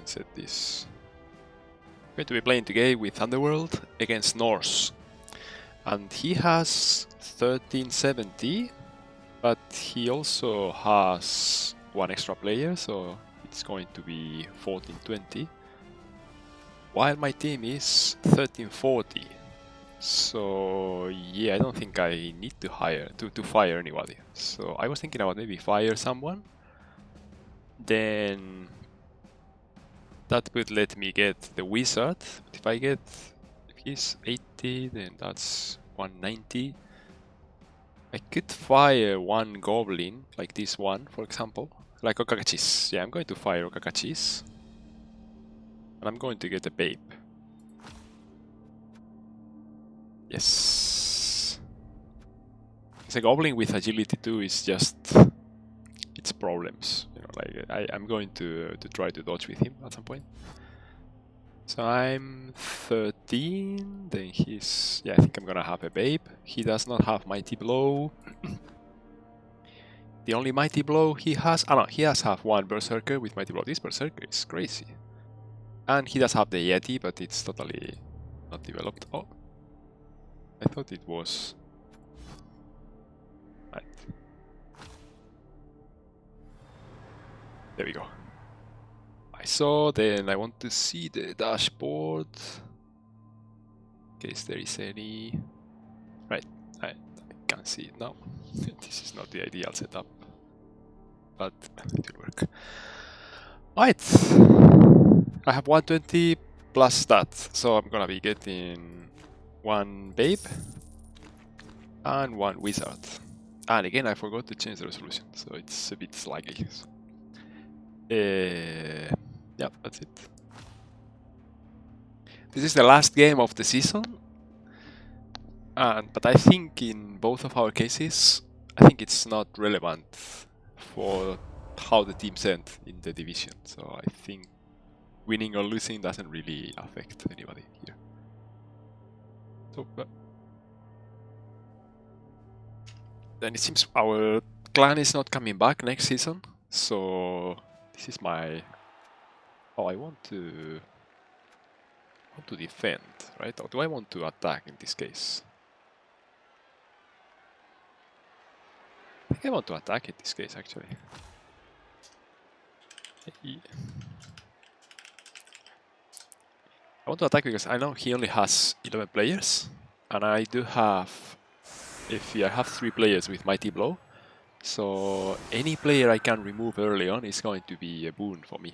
set this. I'm going to be playing today with Underworld against Norse. And he has 1370, but he also has one extra player, so it's going to be 1420. While my team is 1340. So yeah, I don't think I need to fire anybody. So I was thinking about maybe fire someone. Then that would let me get the wizard. But if he's 80, then that's 190. I could fire one goblin, like this one, for example. Like Okakachis. Yeah, I'm going to fire Okakachis. And I'm going to get a babe. Yes. It's a goblin with agility 2 is just... it's problems. You know, like I'm going to try to dodge with him at some point. So I'm 13, then he's... yeah, I think I'm gonna have a babe. He does not have Mighty Blow. The only Mighty Blow he has... oh no, he does have one Berserker with Mighty Blow. This Berserker is crazy. And he does have the Yeti, but it's totally not developed. Oh. I thought it was... right. There we go. I saw, then I want to see the dashboard. In case there is any... right, I can't see it now. This is not the ideal setup, but it will work. Right, I have 120 plus that, so I'm gonna be getting one babe and one wizard. And again, I forgot to change the resolution, so it's a bit sluggy. Yeah, that's it. This is the last game of the season, but I think in both of our cases, I think it's not relevant for how the teams end in the division. So I think winning or losing doesn't really affect anybody here. So then it seems our clan is not coming back next season. So this is my... oh, I want to defend, right? Or do I want to attack in this case? I think I want to attack in this case, actually. I want to attack because I know he only has 11 players, and I do have... I have 3 players with Mighty Blow, so any player I can remove early on is going to be a boon for me.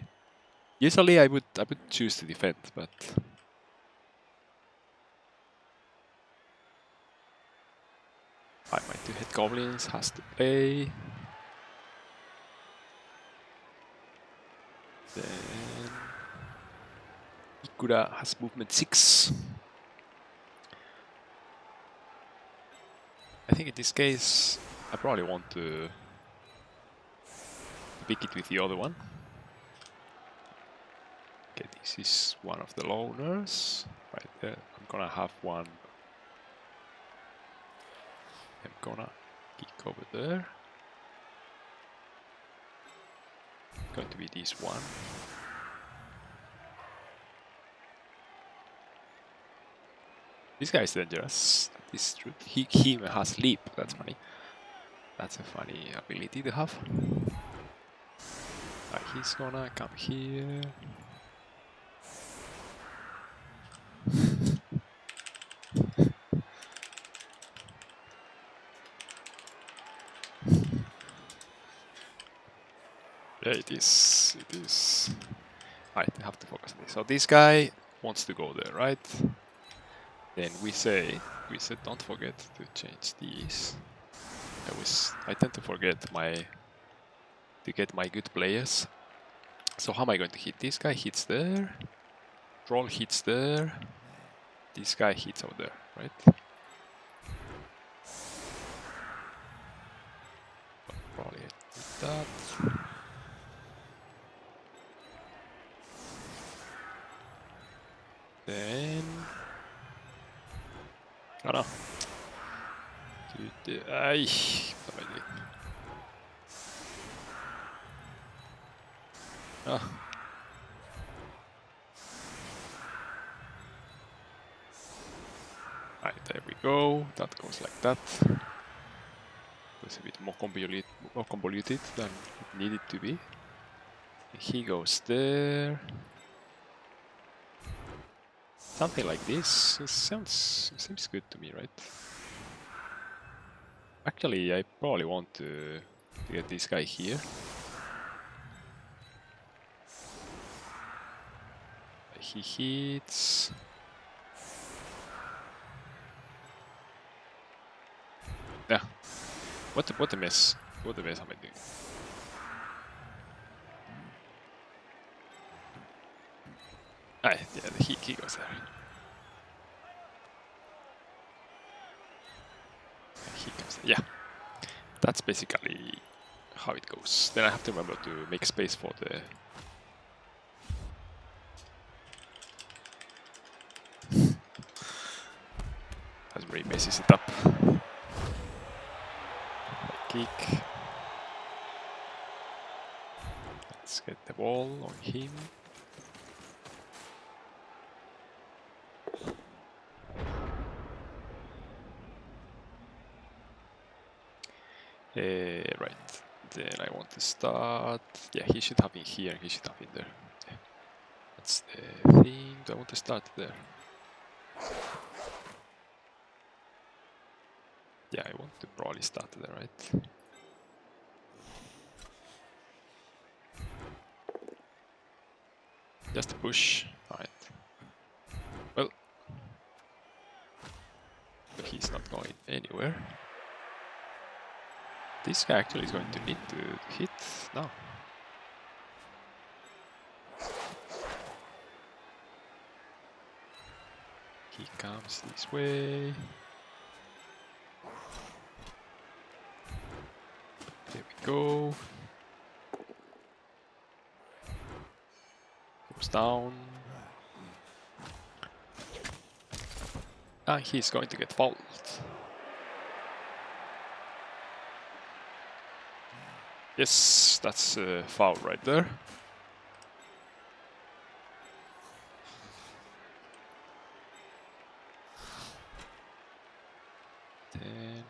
Usually I would choose to defend, but... my 2 head goblins has to play. Then Ikura has movement 6. I think in this case I probably want to pick it with the other one. Okay, this is one of the loners right there. I'm gonna have one. I'm gonna kick over there. Going to be this one. This guy is dangerous. That is true. He has leap. That's funny. That's a funny ability to have. He's gonna come here. Yeah, it is. It is. Right, I have to focus on this. So this guy wants to go there, right? Then we said, don't forget to change these. I tend to forget to get my good players. So how am I going to hit? This guy hits there. Troll hits there. This guy hits over there, right? Probably hit that. Then... oh no. Ay, vad var det? Ah. Right, there we go. That goes like that. It's a bit more convoluted than it needed to be. He goes there. Something like this. It seems good to me, right? Actually, I probably want to get this guy here. He hits. Yeah. What a mess. What a mess am I doing? Ah, yeah, he goes there. He comes there. Yeah. That's basically how it goes. Then I have to remember to make space for the... That's very messy setup. Kick. Let's get the ball on him. Right. Then I want to start. Yeah, he should have been here and he should have been there. Yeah. That's the thing. Do I want to start there? Yeah, I want to probably start there, right? Just a push. Alright. Well, he's not going anywhere. This guy actually is going to need to hit now. He comes this way. There we go. Goes down. And he's going to get fouled. Yes, that's a foul right there. Then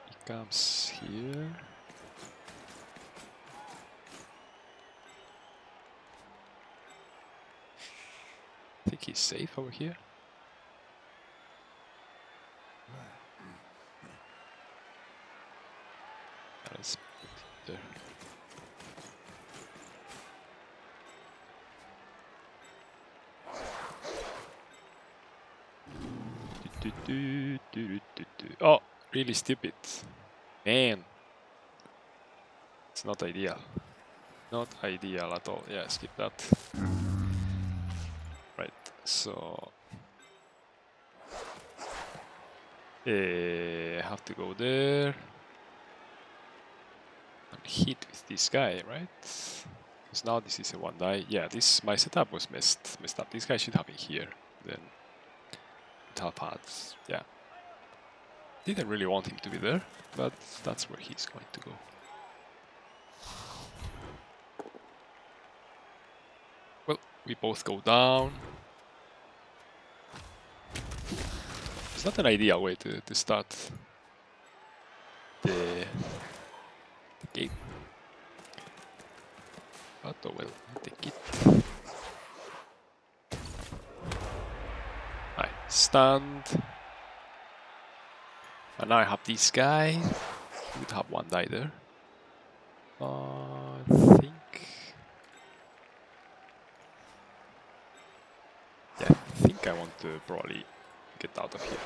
he comes here. I think he's safe over here. Let's put it there. Oh, really stupid. Man. It's not ideal. Not ideal at all. Yeah, skip that. Right, so... I have to go there. And hit with this guy, right? Because now this is a one die. Yeah, this my setup was messed up. This guy should have been here. Then top pads. Yeah. Didn't really want him to be there, but that's where he's going to go. Well, we both go down. It's not an ideal way to start the game. But oh well, I'll take it. I stand. And now I have this guy. He would have one die there. I think... Yeah, I think I want to probably get out of here.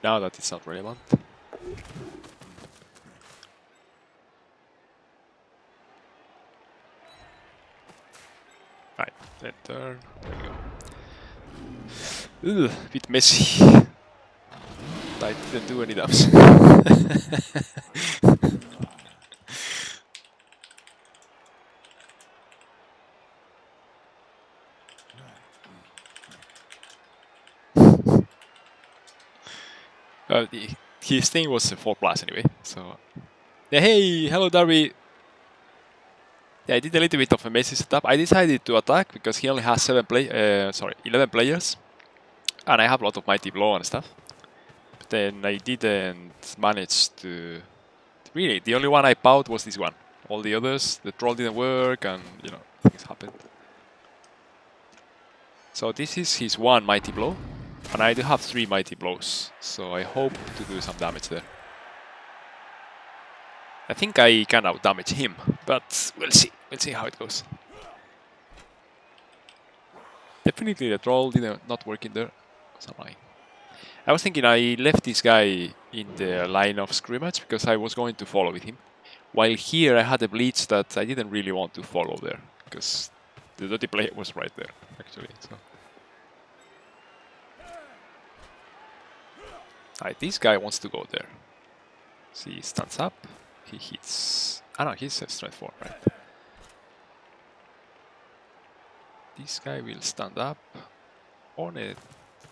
Now that it's not relevant. Right, then turn. There we go. Ugh, a bit messy. I didn't do any dubs. His thing was a 4+ anyway, so... Yeah, hey! Hello Darby! Yeah, I did a little bit of a messy setup. I decided to attack because he only has 11 players, and I have a lot of mighty blow and stuff. But then I didn't manage to. Really, the only one I bowed was this one. All the others, the troll didn't work, and things happened. So this is his one mighty blow, and I do have 3 mighty blows. So I hope to do some damage there. I think I can out damage him, but we'll see. We'll see how it goes. Definitely the troll didn't not work in there. It's annoying. I was thinking I left this guy in the line of scrimmage because I was going to follow with him. While here I had a bleach that I didn't really want to follow there because the dirty player was right there actually. So. Alright, this guy wants to go there. So he stands up. He hits. Ah no, he's a strength 4, right? This guy will stand up on a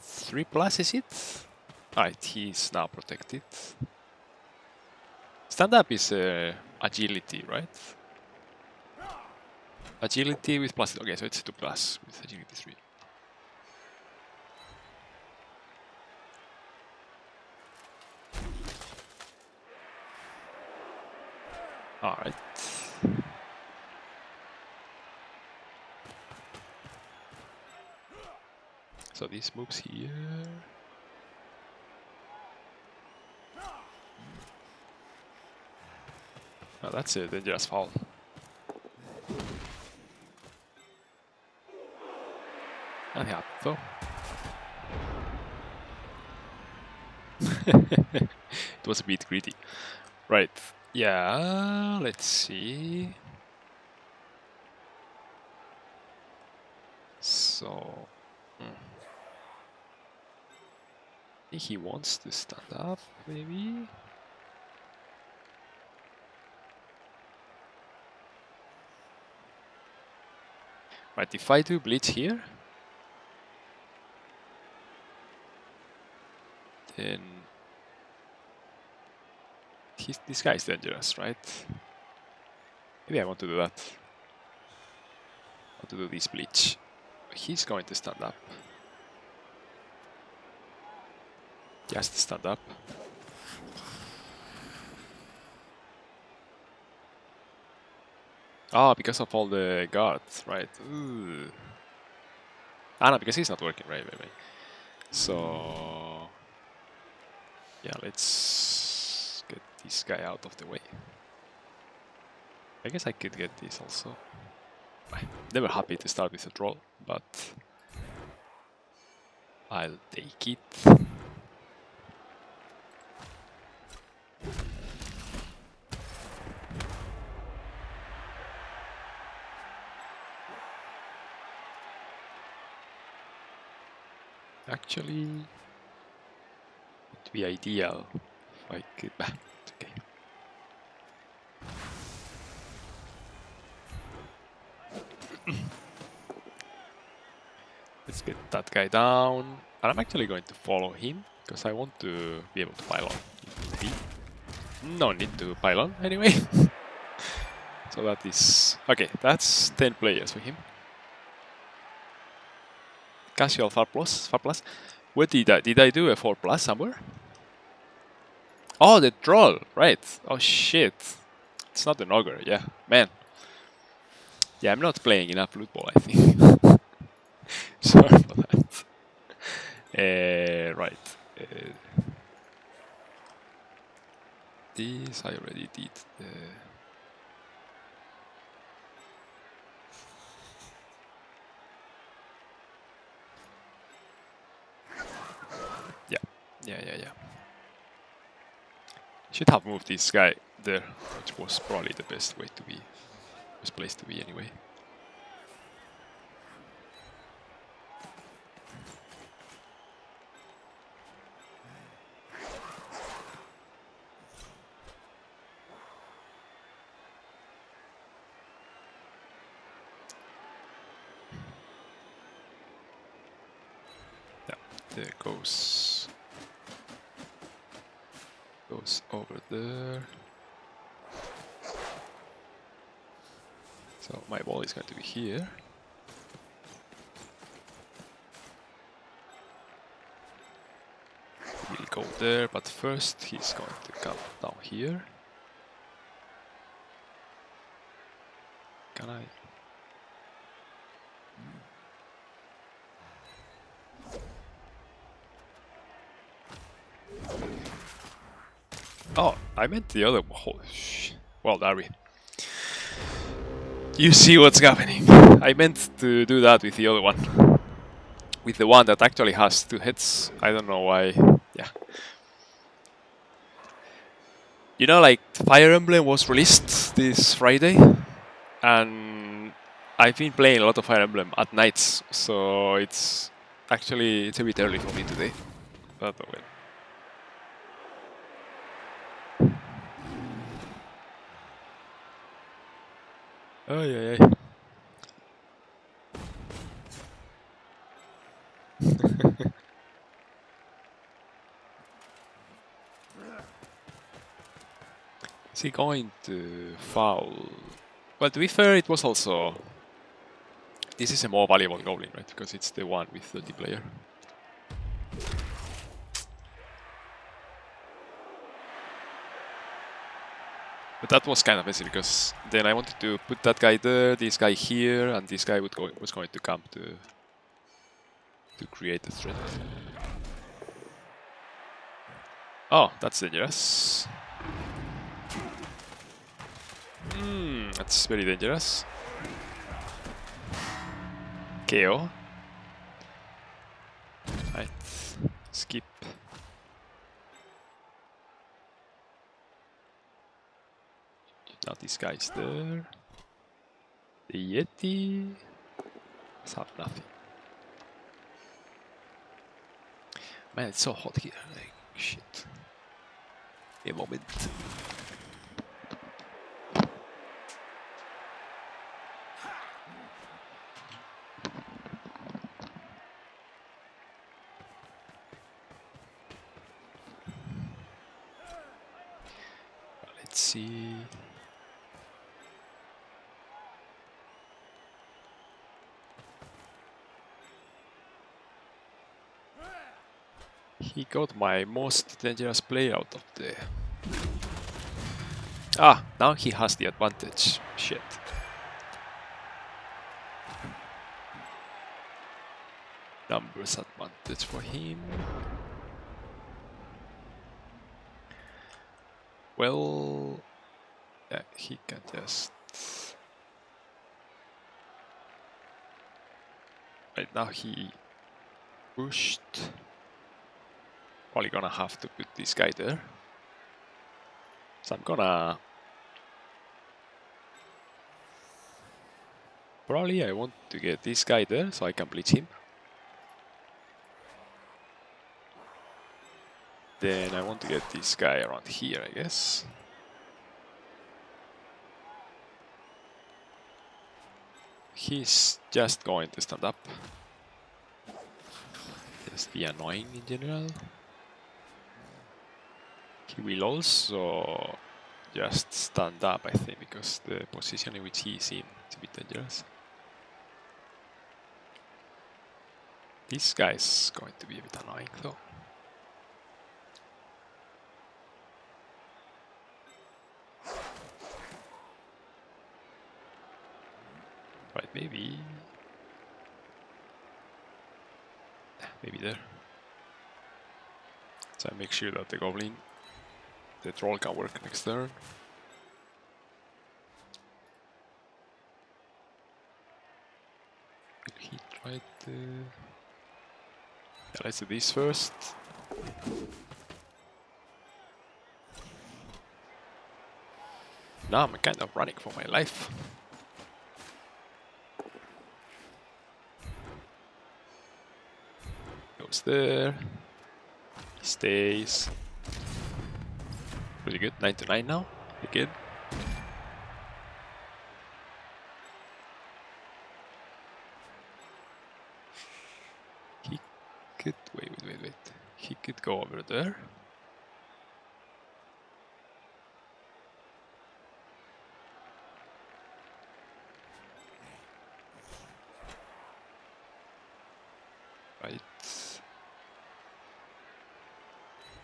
3+, is it? Alright, he's now protected. Stand up is agility, right? Agility with plus. Okay, so it's 2+ with agility 3. Alright. So this moves here. Oh, that's a dangerous foul. Nothing happened though. It was a bit greedy. Right. Yeah, let's see. So... I think he wants to stand up, maybe? Right, if I do blitz here, then this guy is dangerous, right? Maybe I want to do that. I want to do this bleach. He's going to stand up. Just stand up. Ah, because of all the guards, right? Ooh. Ah, no, because he's not working, right. So... yeah, let's get this guy out of the way. I guess I could get this also. I'm never happy to start with a troll, but I'll take it. Actually, it would be ideal if I could... it's okay. Let's get that guy down. And I'm actually going to follow him, because I want to be able to pile on. No need to pile on, anyway. So that is... okay, that's 10 players for him. Casual 4+. What did I do a 4+ somewhere? Oh, the troll, right. Oh shit. It's not an ogre, yeah. Man. Yeah, I'm not playing enough loot ball, I think. Sorry for that. Right. This I already did. Yeah. Should have moved this guy there, which was probably the best way to be, best place to be anyway. Yeah, there goes over there. So my ball is going to be here. He'll go there, but first he's going to come down here. Can I? Oh, I meant the other one. Holy sh! Well, Darby. You see what's happening. I meant to do that with the other one. With the one that actually has 2 hits. I don't know why. Yeah. You know, like, Fire Emblem was released this Friday. And I've been playing a lot of Fire Emblem at nights. So it's actually, it's a bit early for me today. But well. Oh, yeah, yeah. Is he going to foul? Well, to be fair, it was also... This is a more valuable goblin, right? Because it's the one with 30 player. But that was kind of messy because then I wanted to put that guy there, this guy here, and this guy was going to come to create a threat. Oh, that's dangerous. That's very dangerous. KO. Right. Skip. Now this guy's there. The Yeti has have nothing. Man, it's so hot here. Like, shit. A moment. Let's see. He got my most dangerous play out of the... Ah, now he has the advantage. Shit. Numbers advantage for him. Well... Yeah, he can just... Right now he pushed. Probably gonna have to put this guy there. So I'm gonna... Probably I want to get this guy there so I can bleach him. Then I want to get this guy around here, I guess. He's just going to stand up. Just be annoying in general. He will also just stand up, I think, because the position in which he is in is a bit dangerous. This guy's going to be a bit annoying though. Right, maybe there. So I make sure that the goblin, the troll can work next turn. Will he try to... Yeah, let's do this first. Now I'm kind of running for my life. Goes there. He stays. Pretty good. 9 to 9 now. Pretty good. He could... Wait. He could go over there.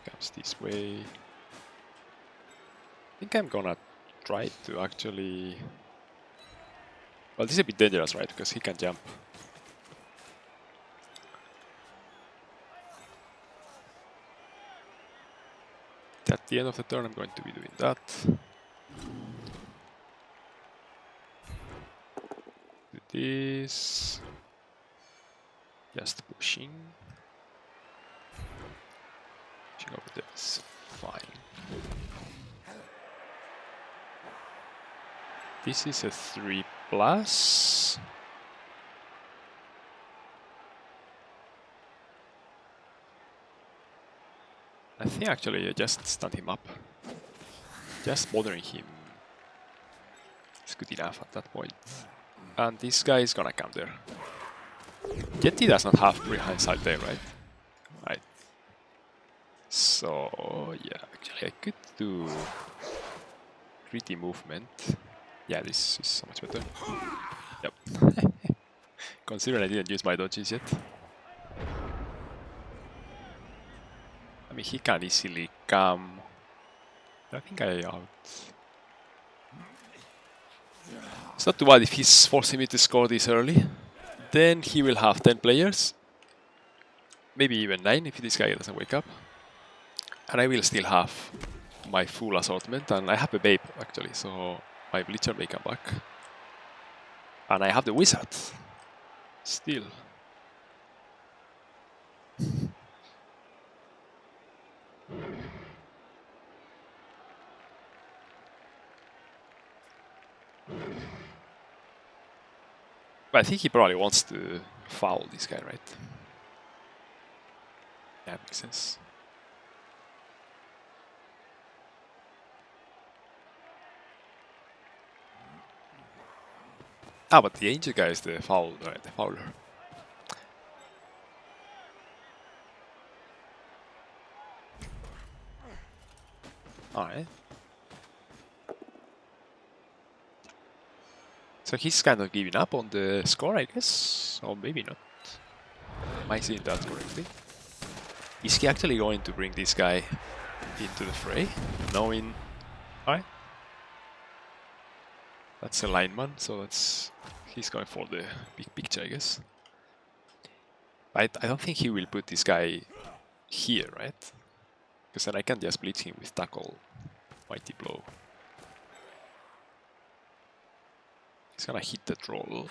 Comes this way. I think I'm gonna try to actually... Well, this is a bit dangerous, right? Because he can jump. At the end of the turn, I'm going to be doing that. Do this. Just pushing. Pushing over there is fine. This is a 3+. I think actually I just stun him up. Just bothering him is good enough at that point. And this guy is gonna counter. Yeti does not have pre-hindsight there, right? Right. So yeah, actually I could do gritty movement. Yeah, this is so much better. Yep. Considering I didn't use my dodges yet. I mean, he can easily come. I think I out. It's not too bad if he's forcing me to score this early. Then he will have 10 players. Maybe even 9 if this guy doesn't wake up. And I will still have my full assortment. And I have a Babe actually, so my Bleacher may come back. And I have the Wizard. Still. But I think he probably wants to foul this guy, right? Yeah, makes sense. Ah, but the Angel guy is the foul, right? The fouler. Alright. So he's kind of giving up on the score, I guess. Or maybe not. Am I seeing that correctly? Is he actually going to bring this guy into the fray? Knowing... Alright. That's a lineman, so that's... He's going for the big picture, I guess. I don't think he will put this guy here, right? Because then I can just blitz him with tackle, mighty blow. He's gonna hit the troll.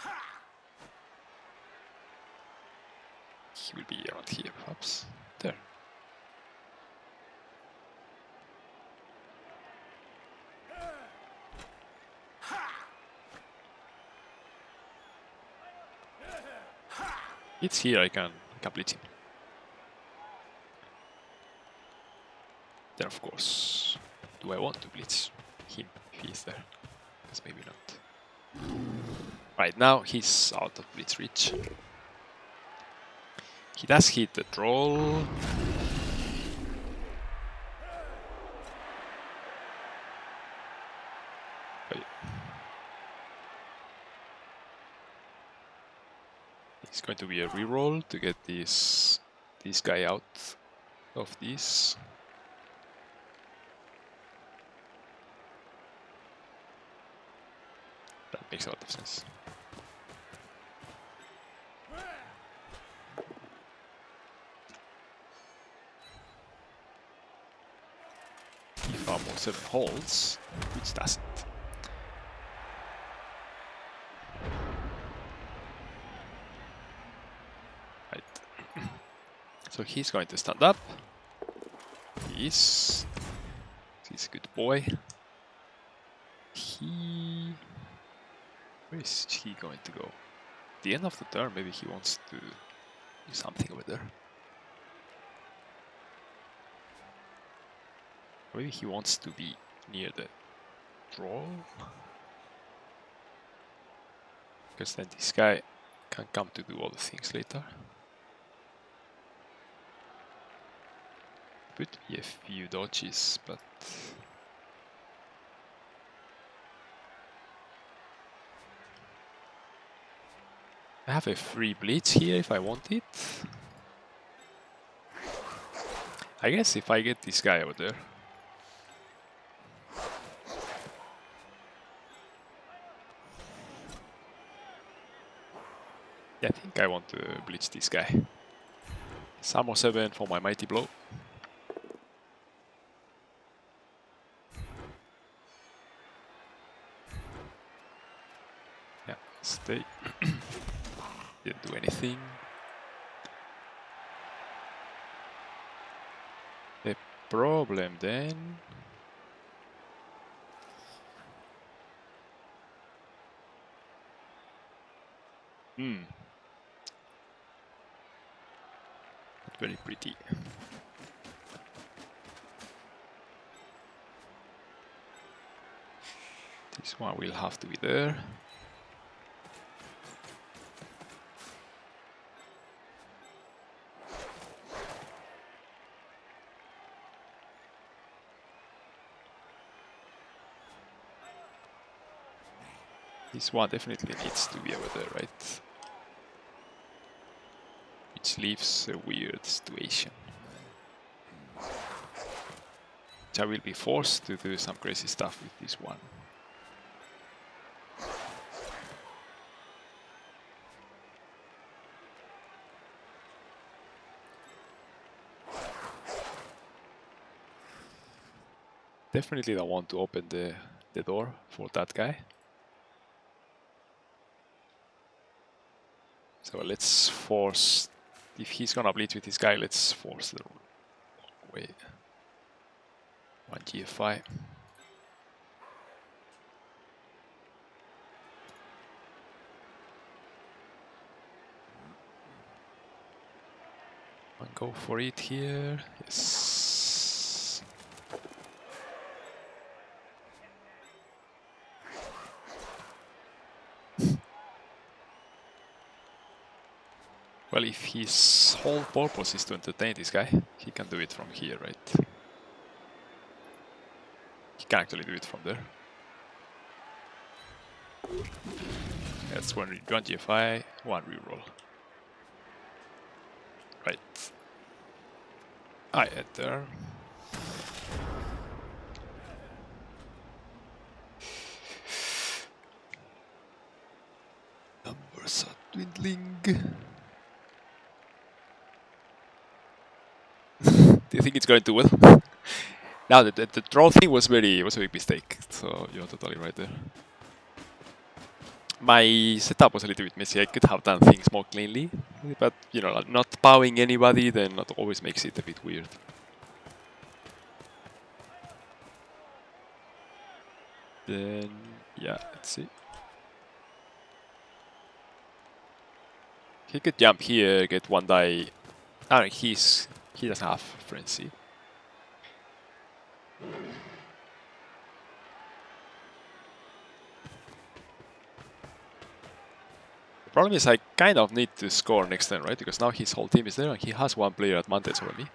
He will be around here, perhaps. There. It's here, I can blitz him. Then of course, do I want to blitz him if he's there? Because maybe not. Right, now he's out of blitz reach. He does hit the troll. Wait. It's going to be a reroll to get this guy out of this. That makes a lot of sense. If Armor 7 holds, which doesn't. Right. So he's going to stand up. He's a good boy. Where is he going to go? The end of the turn, maybe he wants to do something over there. Maybe he wants to be near the draw. Because then this guy can come to do all the things later. Could be a few dodges, but... I have a free blitz here if I want it. I guess if I get this guy over there. Yeah, I think I want to blitz this guy. Samo 7 for my mighty blow. Yeah, stay. Didn't do anything. The problem then. Not very pretty. This one will have to be there. This one definitely needs to be over there, right? Which leaves a weird situation. Which I will be forced to do some crazy stuff with this one. Definitely don't want to open the door for that guy. So let's force, if he's gonna blitz with this guy, let's force the way. 1 GFI. And go for it here. Yes. Well, if his whole purpose is to entertain this guy, he can do it from here, right? He can actually do it from there. That's one GFI, 1 reroll. Right. I enter. Numbers are dwindling. Do you think it's going to well? Now the draw thing was a big mistake, so you're totally right there. My setup was a little bit messy. I could have done things more cleanly, but you know, not bowing anybody then that always makes it a bit weird. Then yeah, let's see. He could jump here, get 1 die. Ah, he doesn't have frenzy. The problem is I kind of need to score next turn, right? Because now his whole team is there and he has 1 player advantage over me.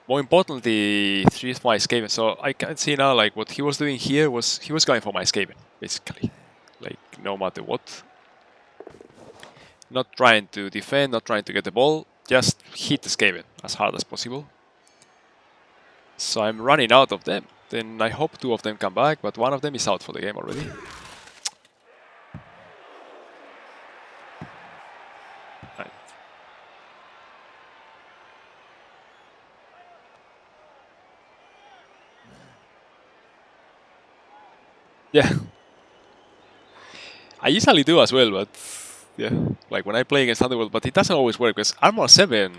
More importantly, 3 is my Skaven. So I can see now like what he was doing here was he was going for my Skaven, basically. Like no matter what. Not trying to defend, not trying to get the ball, just hit the Skaven as hard as possible. So I'm running out of them. Then I hope 2 of them come back, but 1 of them is out for the game already. Right. Yeah. I usually do as well, but yeah, like when I play against Underworld, but it doesn't always work because Armor 7,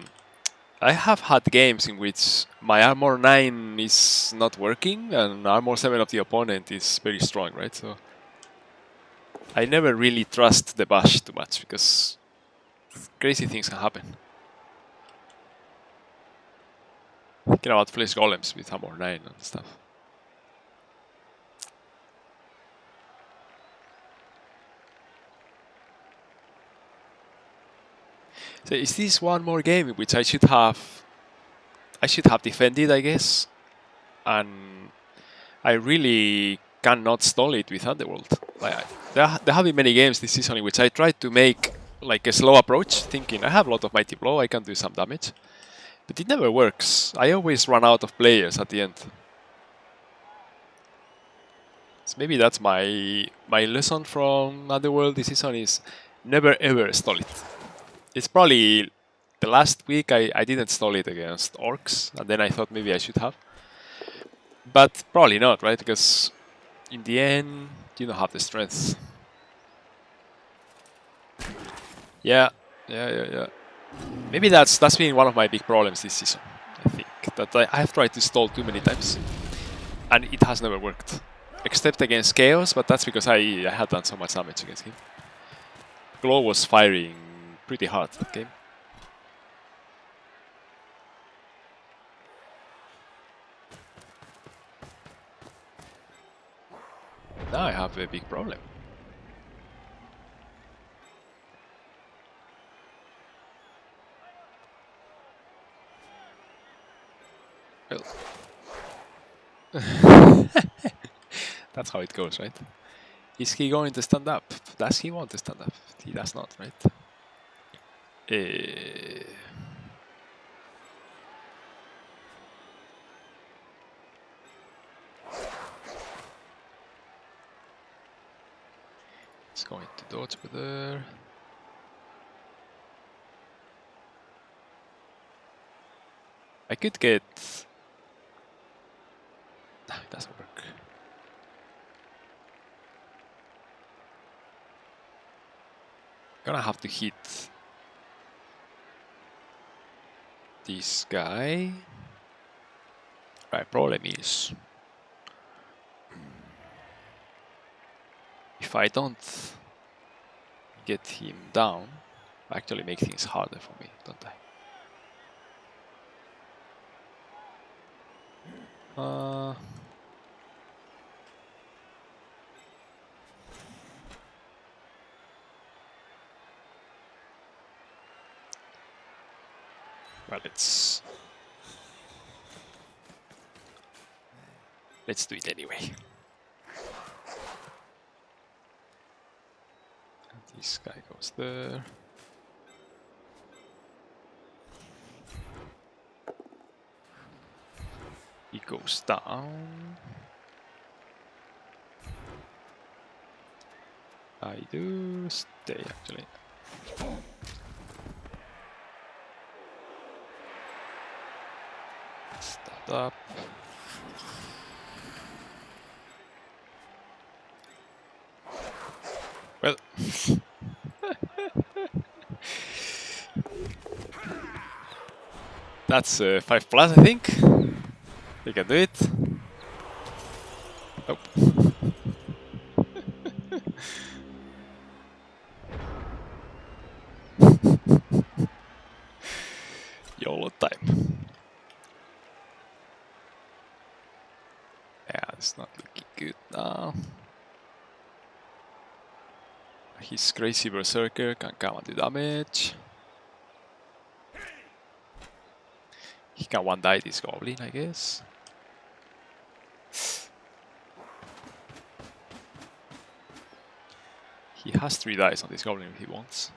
I have had games in which my Armor 9 is not working and Armor 7 of the opponent is very strong, right? So I never really trust the bash too much because crazy things can happen. Thinking about Flesh Golems with Armor 9 and stuff. So is this one more game in which I should have defended, I guess, and I really cannot stall it with Underworld. Like there have been many games this season in which I tried to make like a slow approach, thinking I have a lot of Mighty Blow, I can do some damage, But it never works. I always run out of players at the end. So maybe that's my lesson from Underworld this season is never ever stall it. It's probably the last week I didn't stall it against orcs, and then I thought maybe I should have. But probably not, right? Because in the end, you don't have the strength. Yeah. Maybe that's been one of my big problems this season. I think that I have tried to stall too many times, and it has never worked, except against Chaos. But that's because I had done so much damage against him. Glow was firing pretty hard that game. Now I have a big problem. Well, that's how it goes, right? Is he going to stand up? Does he want to stand up? He does not, right? He's going to dodge with there. I could get... No, it doesn't work. Gonna have to hit this guy. Right, problem is if I don't get him down, I actually make things harder for me, don't I? Well, let's do it anyway. And this guy goes there. He goes down. I do stay actually. Start up. Well, that's 5 plus, I think. We can do it. Nope. YOLO time. Yeah, it's not looking good now. His crazy berserker can come and do damage. He can one die this goblin, I guess. He has 3 dice on this goblin if he wants.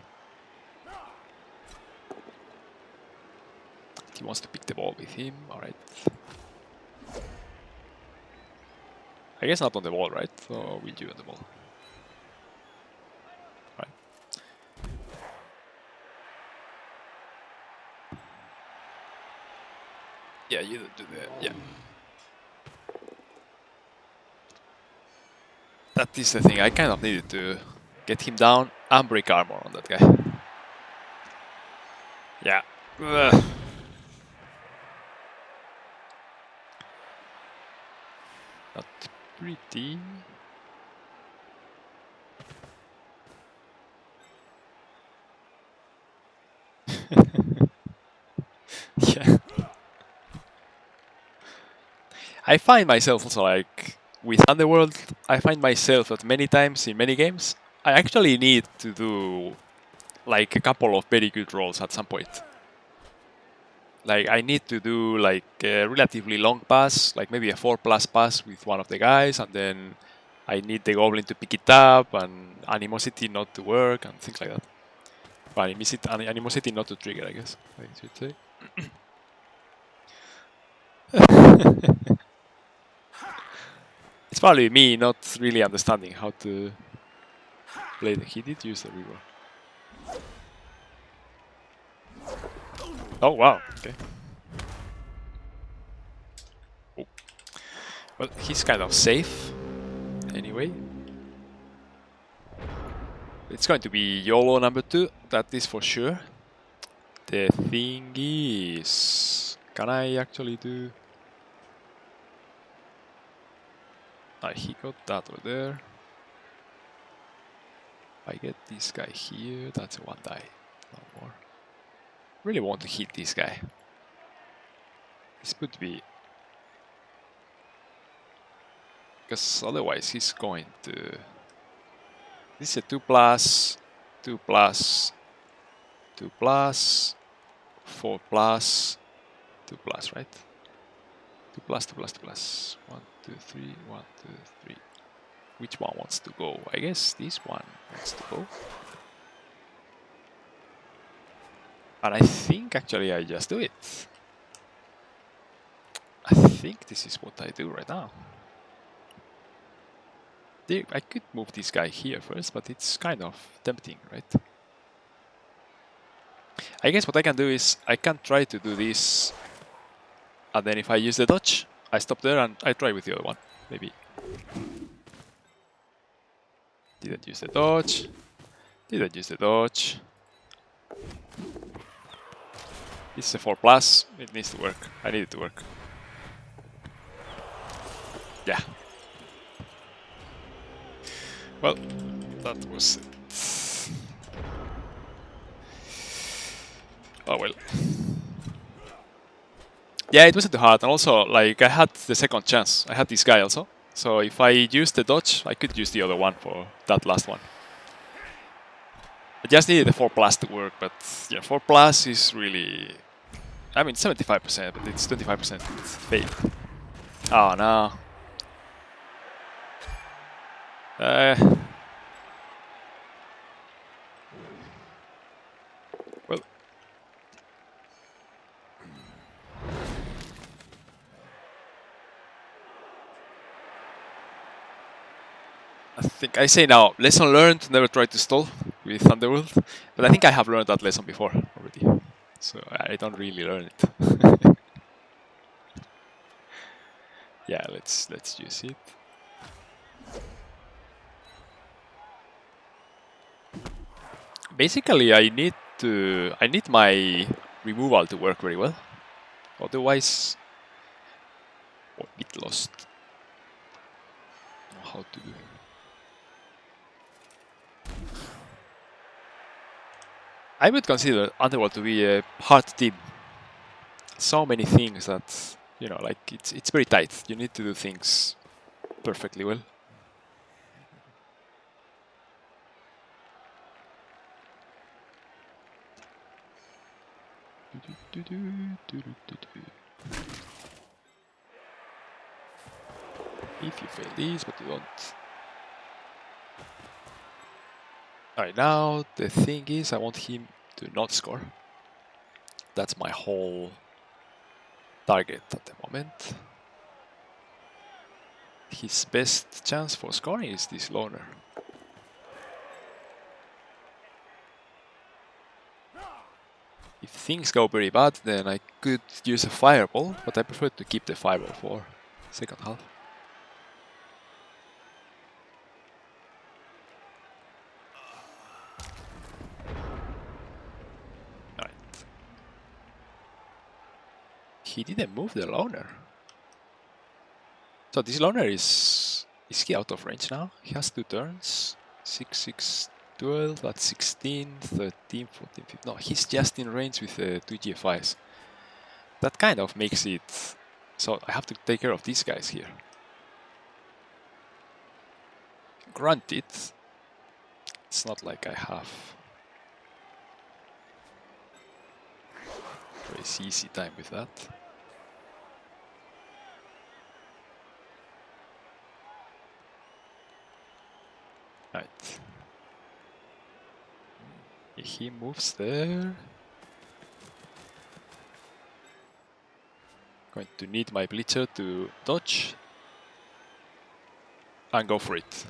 He wants to pick the ball with him, alright. I guess not on the wall, right? So we'll do on the ball. Right. Yeah, you do the... yeah. That is the thing, I kind of needed to get him down and break armor on that guy. Yeah. Ugh. Not pretty. Yeah. I find myself also like with Underworld, I find myself that many times in many games, I actually need to do like a couple of very good rolls at some point. Like I need to do like a relatively long pass, like maybe a 4+ pass with one of the guys, and then I need the goblin to pick it up and animosity not to work and things like that. But animosity not to trigger, I guess I should say. It's probably me not really understanding how to play the... He did use the reroll. Oh wow, okay. Oh. Well, he's kind of safe anyway. It's going to be YOLO number 2, that is for sure. The thing is, can I actually do... Ah, he got that over there. I get this guy here, that's a 1 die, no more. Really want to hit this guy. This would be... Because otherwise he's going to... This is a 2 plus, 2 plus, 2 plus, 4 plus, 2 plus, right? 2 plus, 2 plus, 2 plus. 1, 2, 3, 1, 2, 3. Which one wants to go? I guess this one wants to go. And I think actually I just do it. I think this is what I do right now. I could move this guy here first, but it's kind of tempting, right? I guess what I can do is I can try to do this, and then if I use the dodge, I stop there and I try with the other one, maybe. Didn't use the dodge. Didn't use the dodge. This is a 4 plus. It needs to work. I need it to work. Yeah. Well, that was it. Oh well. Yeah, it wasn't too hard, and also, like, I had the second chance. I had this guy also. So if I used the dodge, I could use the other one for that last one. I just needed the 4 plus to work, but yeah, 4 plus is really... I mean, 75%, but it's 25% fail. Oh no. Well. I think I say now, lesson learned, never try to stall with Underworld. But I think I have learned that lesson before already. So I don't really learn it. Yeah, let's use it. Basically, I need my removal to work very well. Otherwise, a bit lost. How to do? I would consider Underworld to be a hard team. So many things that, you know, like it's very tight. You need to do things perfectly well. If you fail these, but you don't. Alright, now the thing is I want him to not score. That's my whole target at the moment. His best chance for scoring is this loner. If things go very bad, then I could use a fireball, but I prefer to keep the fireball for second half. Alright. He didn't move the loner. So this loner is he out of range now? He has 2 turns. 6, 6, 12, that's 16, 13, 14, 15. No, he's just in range with the 2 GFIs. That kind of makes it so I have to take care of these guys here. Granted, it's not like I have a very easy time with that. Right. He moves there. Going to need my Blitzer to dodge and go for it.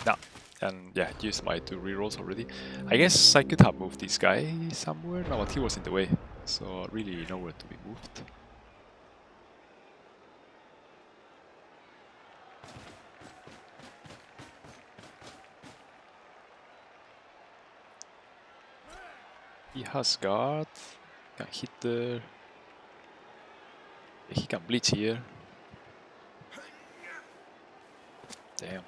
No. And yeah, use my 2 rerolls already. I guess I could have moved this guy somewhere. No, but he was in the way, so really nowhere to be moved. He has guard, can hit there. He can blitz here. Damn.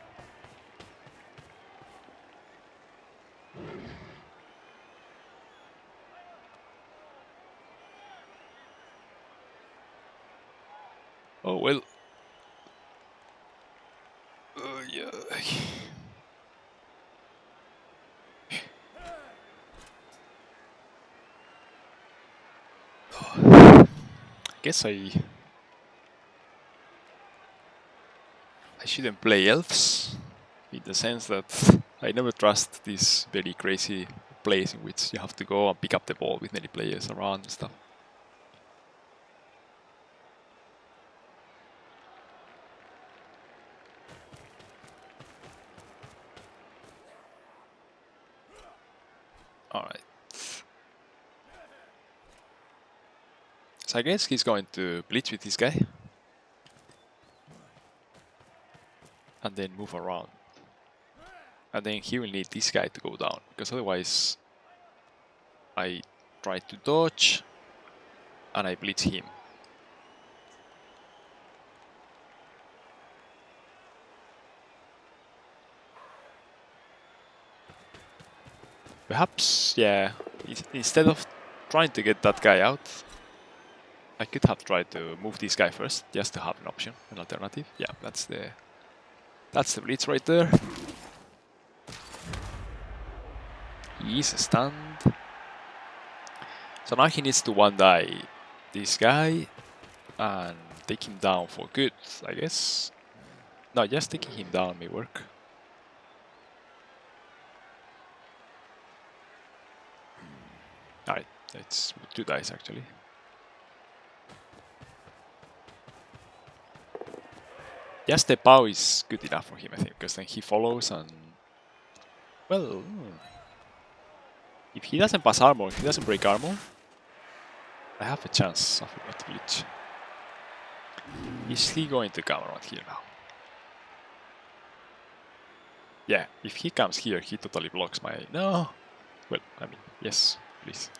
Oh well. Yeah. Guess I shouldn't play elves, in the sense that I never trust these very crazy plays in which you have to go and pick up the ball with many players around and stuff. Alright. So I guess he's going to blitz with this guy. And then move around. And then he will need this guy to go down, because otherwise I try to dodge and I blitz him. Perhaps, yeah, instead of trying to get that guy out, I could have tried to move this guy first, just to have an option, an alternative. Yeah, that's the blitz right there. He is stunned. So now he needs to one-die this guy and take him down for good, I guess. No, just taking him down may work. Alright, it's 2 dice actually. Just the bow is good enough for him, I think, because then he follows and... Well... If he doesn't pass armor, if he doesn't break armor, I have a chance of a glitch. Is he going to come around here now? Yeah, if he comes here, he totally blocks my... No! Well, I mean, yes, please.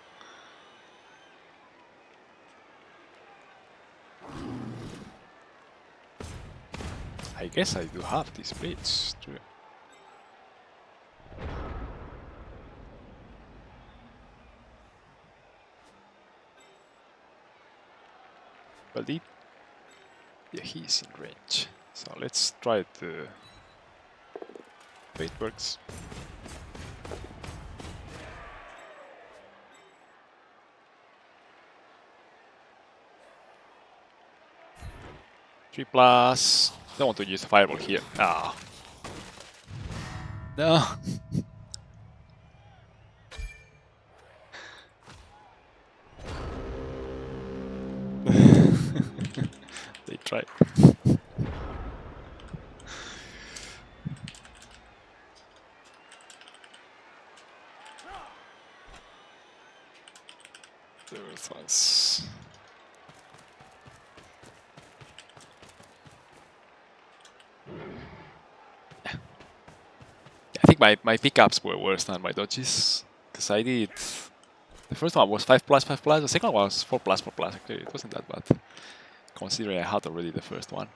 I guess I do have this blitz, true. Well, yeah, he's in range. So let's try to... It works. Three plus. Don't want to use the fireball here. Ah. No. They tried. Those ones. I think my pickups were worse than my dodges, because I did... The first one was 5+, 5+, the second one was 4+, 4+, actually it wasn't that bad, considering I had already the first one.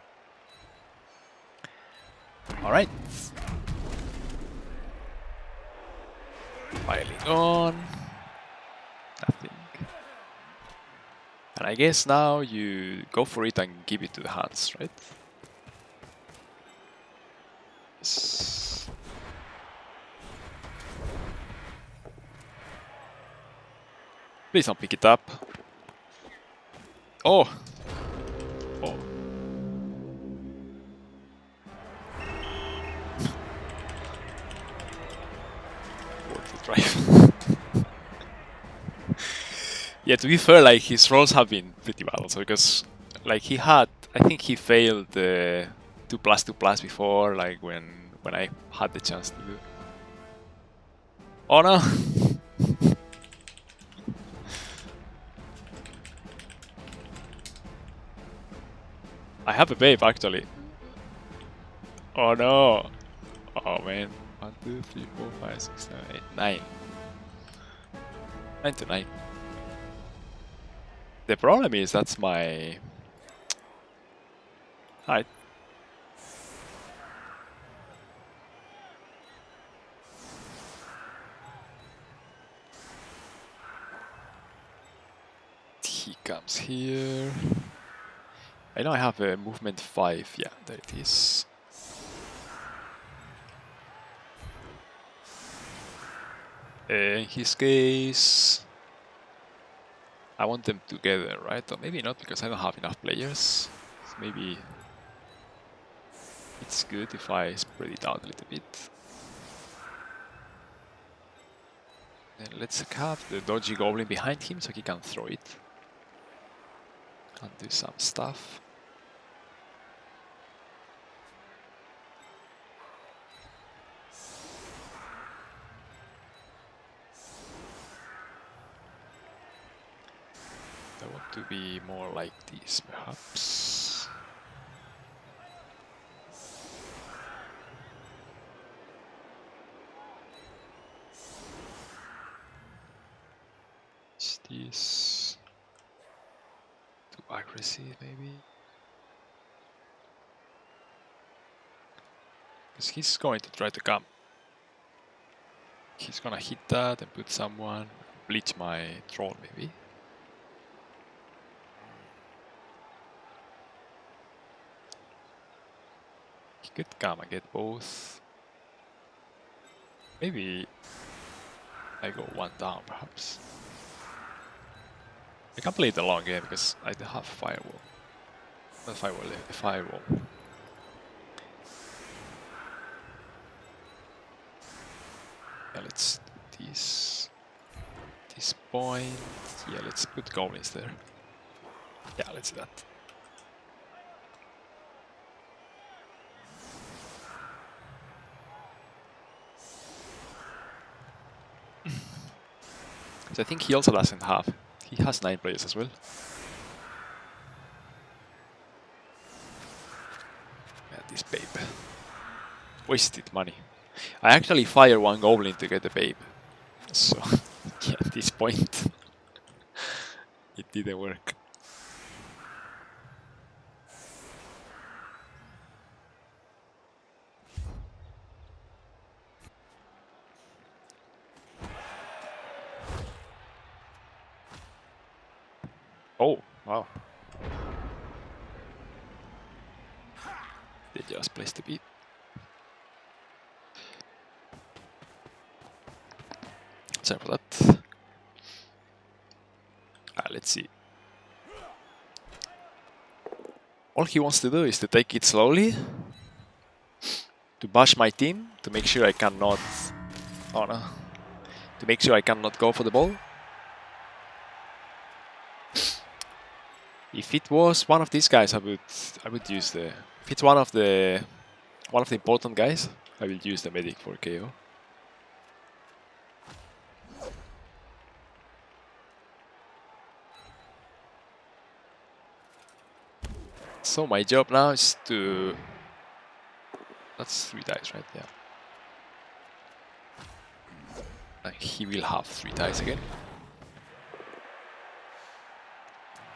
Alright. Piling on. Nothing. And I guess now you go for it and give it to the hands, right? Yes. Please don't pick it up. Oh! Oh. Worth the drive. Yeah, to be fair, like his rolls have been pretty bad also because like he had, I think he failed the 2+2+ before, like when I had the chance to do. Oh no! I have a babe actually. Oh no! Oh man. 1, 2, 3, 4, 5, 6, 7, 8, 9. 9 to 9. The problem is that's my height. He comes here. I know I have a movement 5. Yeah, there it is. In his case, I want them together, right? Or maybe not because I don't have enough players. So maybe it's good if I spread it out a little bit. Then let's have the dodgy goblin behind him so he can throw it and do some stuff. I want to be more like this, perhaps. Is this too aggressive, maybe? Because he's going to try to come. He's gonna hit that and put someone, bleach my troll, maybe. He could come and get both. Maybe I go one down, perhaps. I can play the long game because I don't have firewall. Not firewall, a firewall. Yeah, let's do this. This point. Yeah, let's put goblins there. Yeah, let's do that. So I think he also doesn't have. He has 9 players as well. Yeah, this babe. Wasted money. I actually fire one goblin to get the babe. So, yeah, at this point, it didn't work. Oh, wow. They just placed the beat. Sorry for that. Let's see. All he wants to do is to take it slowly, to bash my team, to make sure I cannot... Oh no. To make sure I cannot go for the ball. If it was one of these guys, I would use the... If it's one of the important guys, I will use the medic for KO. So my job now is to... That's 3 dice, right? Yeah. And he will have 3 dice again.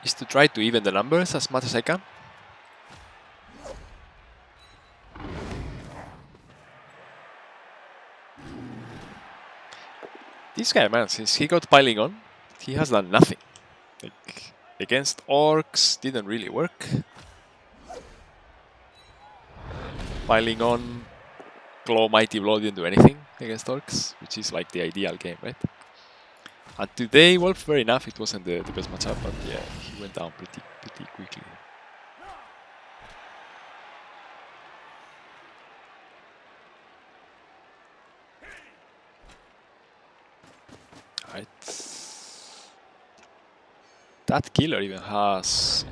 Is to try to even the numbers as much as I can. This guy, man, since he got piling on, he has done nothing. Like, against orcs, didn't really work. Piling on, Claw Mighty Blow didn't do anything against orcs, which is like the ideal game, right? And today, well, fair enough, it wasn't the best matchup, but yeah, he went down pretty quickly. Alright. That killer even has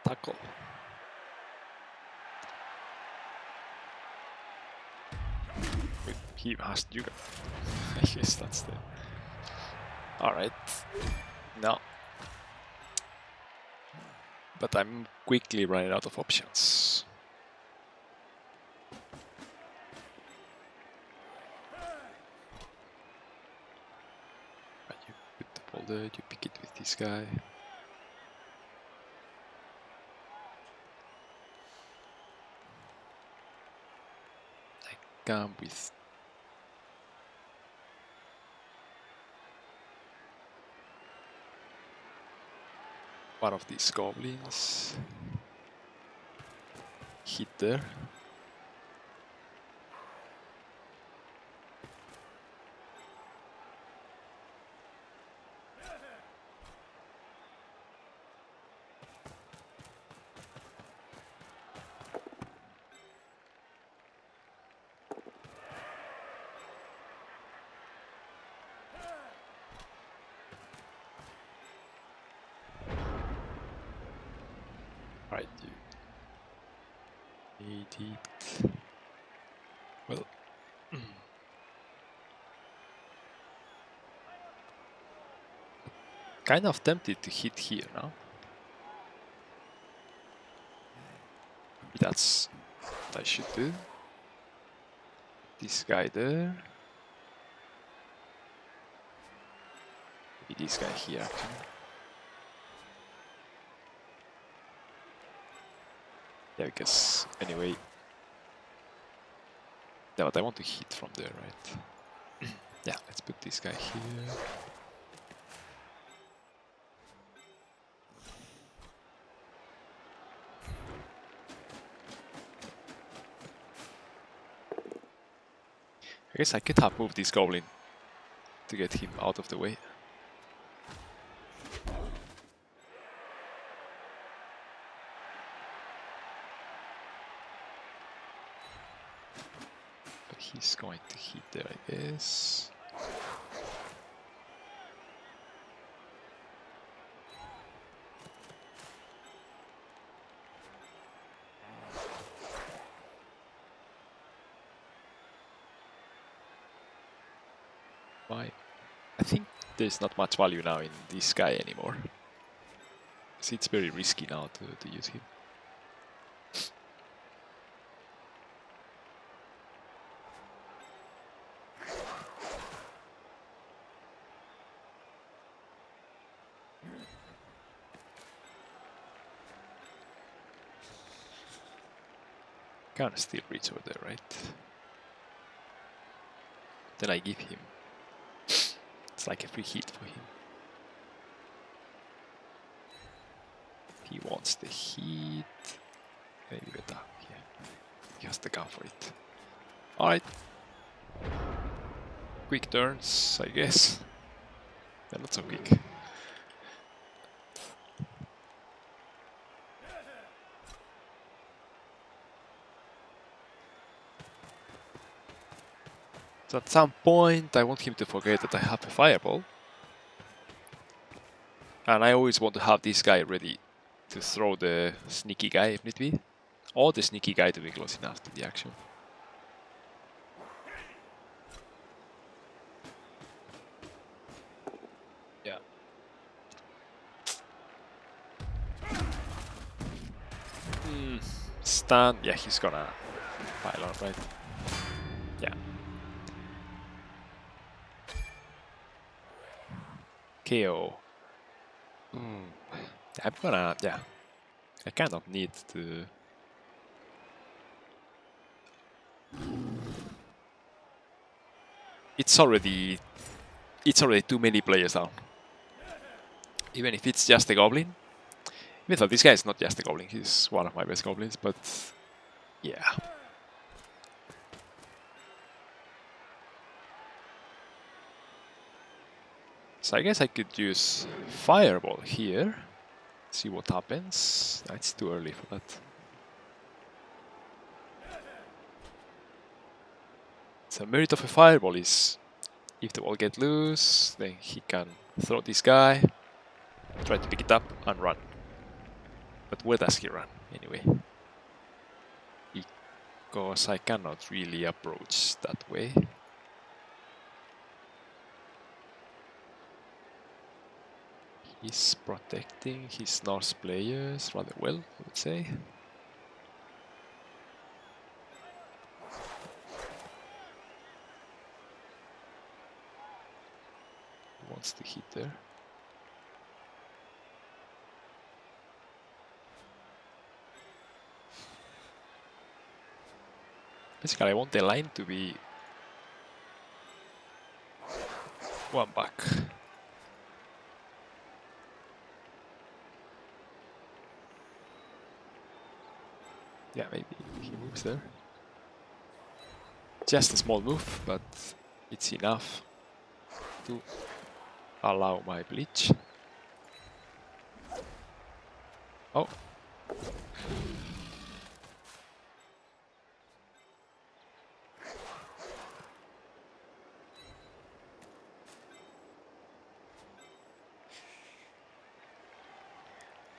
tackle. Wait, he has Yuga. I guess that's the... Alright. No. But I'm quickly running out of options. You put the ball there, you pick it with this guy. I come with... one of these goblins. Hit there. Right, you need it. Well, kind of tempted to hit here now. Maybe that's what I should do. This guy there. Maybe this guy here actually. Yeah, because anyway. Yeah, but I want to hit from there, right? Yeah, let's put this guy here. I guess I could have moved this goblin to get him out of the way. But he's going to hit there, I guess. Why? I think there's not much value now in this guy anymore. So it's very risky now to use him. Can't still reach over there, right? Then I give him. It's like a free hit for him. He wants the heat. Maybe better. Yeah. He has to go for it. Alright. Quick turns, I guess. They're not so quick. So at some point I want him to forget that I have a fireball. And I always want to have this guy ready to throw the sneaky guy if need be. Or the sneaky guy to be close enough to the action. Yeah. Stun. Yeah, he's gonna pile on, right? Yeah. KO. I'm gonna, yeah. I kind of need to... It's already too many players down. Even if it's just a goblin. Even though this guy is not just a goblin, he's one of my best goblins, but yeah. So I guess I could use Fireball here. See what happens. It's too early for that. So merit of a Fireball is if the wall gets loose, then he can throw this guy. Try to pick it up and run. But where does he run anyway? Because I cannot really approach that way. He's protecting his Norse players rather well, I would say. He wants to hit there. Basically, I want the line to be one back. Yeah, maybe he moves there. Just a small move, but it's enough to allow my bleach. Oh.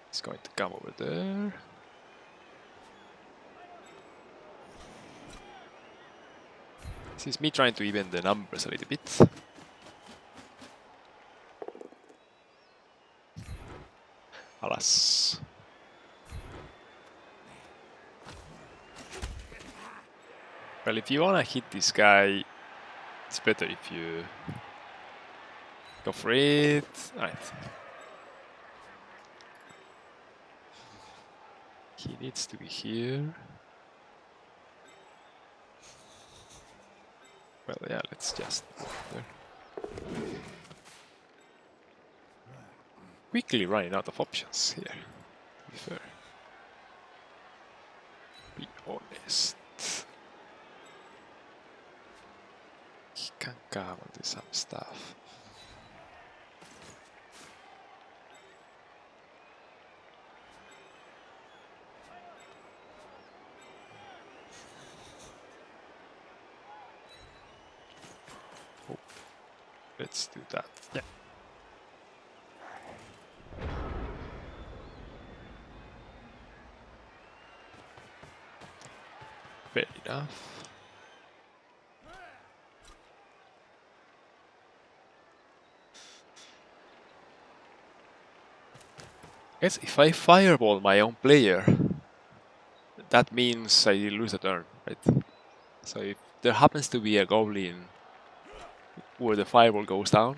He's going to come over there. This is me trying to even the numbers a little bit. Alas. Well, if you wanna hit this guy, it's better if you go for it. Right. He needs to be here. Well, yeah, let's just walk there. Quickly running out of options here, to be fair. Be honest. He can come and do some stuff. Oh, let's do that. Yeah. Fair enough. Guess if I fireball my own player, that means I lose a turn, right? So if there happens to be a goblin where the fireball goes down,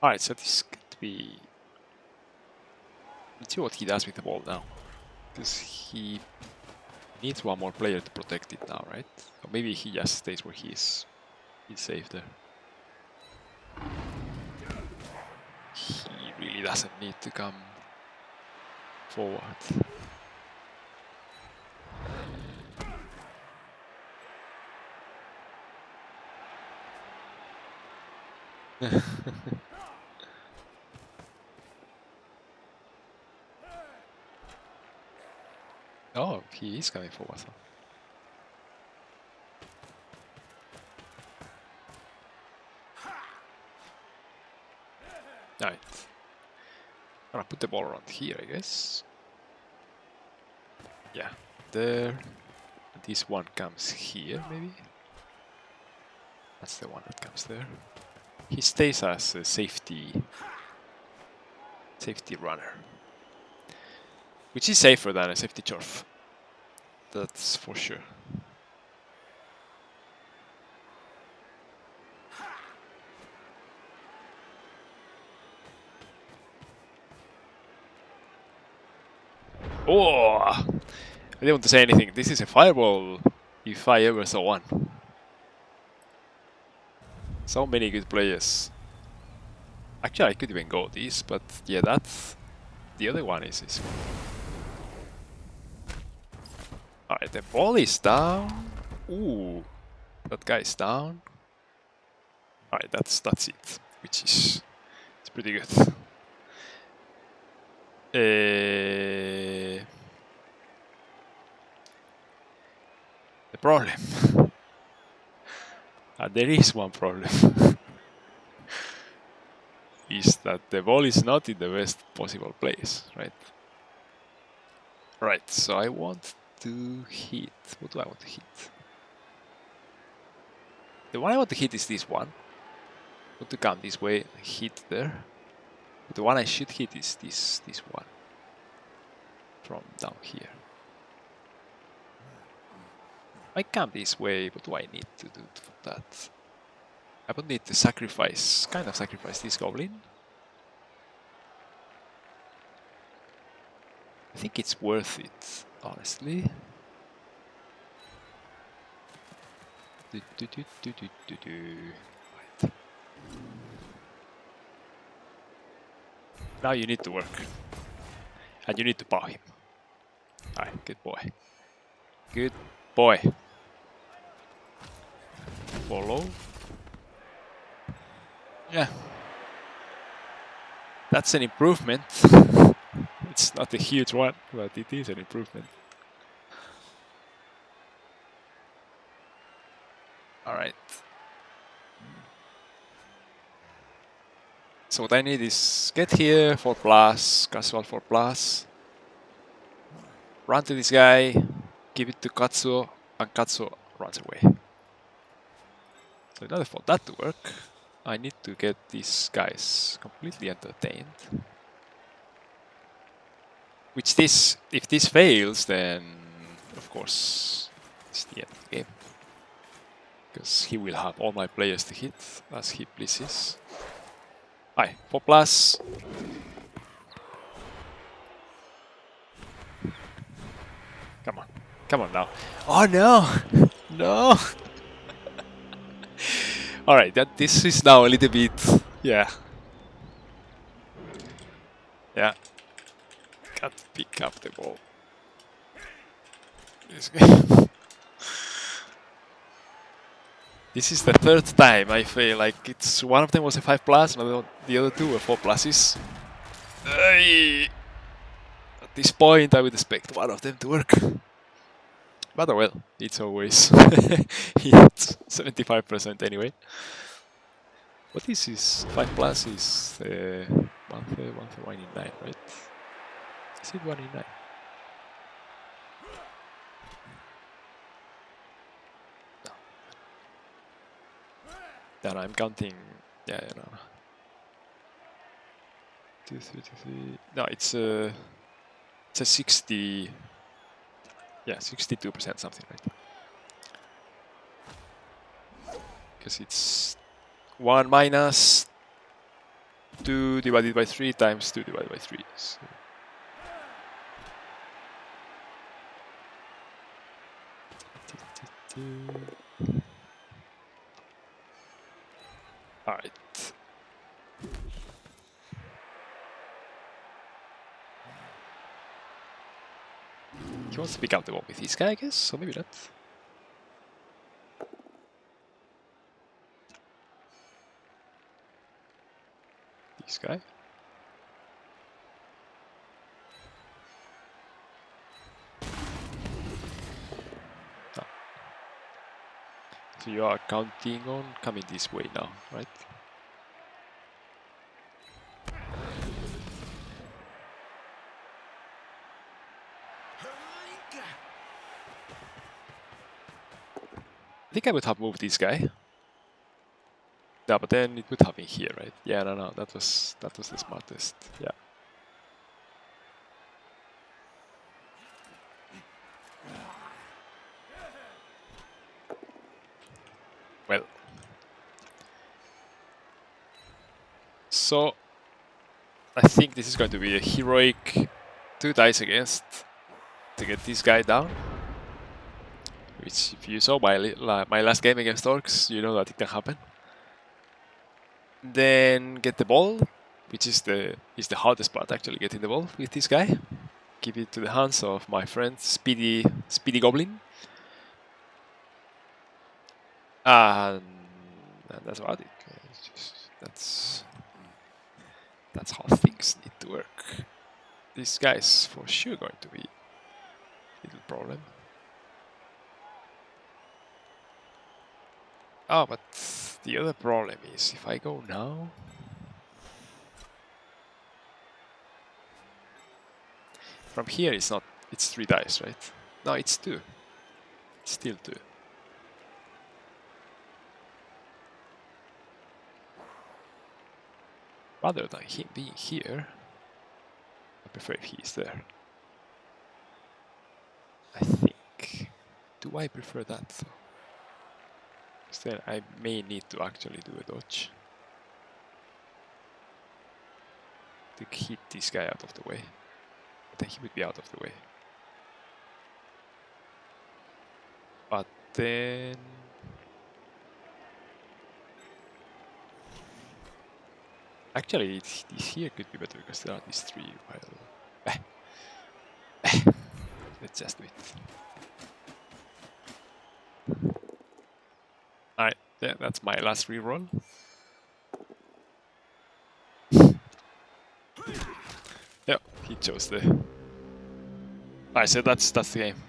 alright, so this could be... Let's see what he does with the ball now. Because he needs one more player to protect it now, right? Or maybe he just stays where he is. He's safe there. He really doesn't need to come forward. Oh, he is coming forward. Huh? Right. Gonna put the ball around here, I guess. Yeah, there. This one comes here, maybe. That's the one that comes there. He stays as a safety runner, which is safer than a safety turf. That's for sure. Oh! I didn't want to say anything. This is a fireball, if I ever saw one. So many good players. Actually, I could even go this, but yeah, that's... The other one is... Alright, the ball is down. Ooh, that guy's down. Alright, that's it, which is it's pretty good. The problem, and there is one problem, is that the ball is not in the best possible place, right? Right, so I want to hit. What do I want to hit? The one I want to hit is this one. I want to come this way, hit there. But the one I should hit is this one. From down here. I come this way, what do I need to do for that? I would need to sacrifice, kind of sacrifice this goblin. I think it's worth it, honestly. Right. Now you need to work. And you need to bow him. Alright, good boy. Good boy. Follow. Yeah. That's an improvement. It's not a huge one, but it is an improvement. Alright. So what I need is get here, 4+, casual 4+. Run to this guy, give it to Katsuo, and Katsuo runs away. So in order for that to work, I need to get these guys completely entertained. Which this, if this fails, then of course it's the end of the game. Because he will have all my players to hit as he pleases. Hi, 4+. Come on now. Oh no! No! Alright, this is now a little bit, yeah. Yeah. Can't pick up the ball. This is the third time I feel like it's one of them was a 5+, and the other two were 4+. At this point, I would expect one of them to work. But oh well, it's always hits 75% anyway. What is this 5+ is 1 in 9, right? Is it 1 in 9? No, I'm counting. Yeah, no. 2, 3, 2, 3. No, it's a 60. Yeah, 62% something, right? Because it's 1 minus 2 divided by 3 times 2 divided by 3. So Alright. He wants to pick up the ball with this guy, I guess, or maybe not. This guy. No. So you are counting on coming this way now, right? I think I would have moved this guy. Yeah, but then it would have been here, right? Yeah, no, that was the smartest. Yeah. Well. So I think this is going to be a heroic 2 dice against to get this guy down. Which, if you saw my last game against Orcs, you know that it can happen. Then get the ball, which is the hardest part, actually, getting the ball with this guy. Give it to the hands of my friend Speedy Goblin. And that's about it. That's how things need to work. This guy's for sure going to be a little problem. Oh, but the other problem is if I go now. From here it's not, it's 3 dice, right? No, it's 2. It's still 2. Rather than him being here, I prefer if he's there. I think. Do I prefer that though? Because then I may need to actually do a dodge. To hit this guy out of the way. But then he would be out of the way. But then... Actually, this here could be better because there are these 3 while... Let's just do it. Alright, yeah, that's my last reroll. Yeah, he chose the... I said that's the game.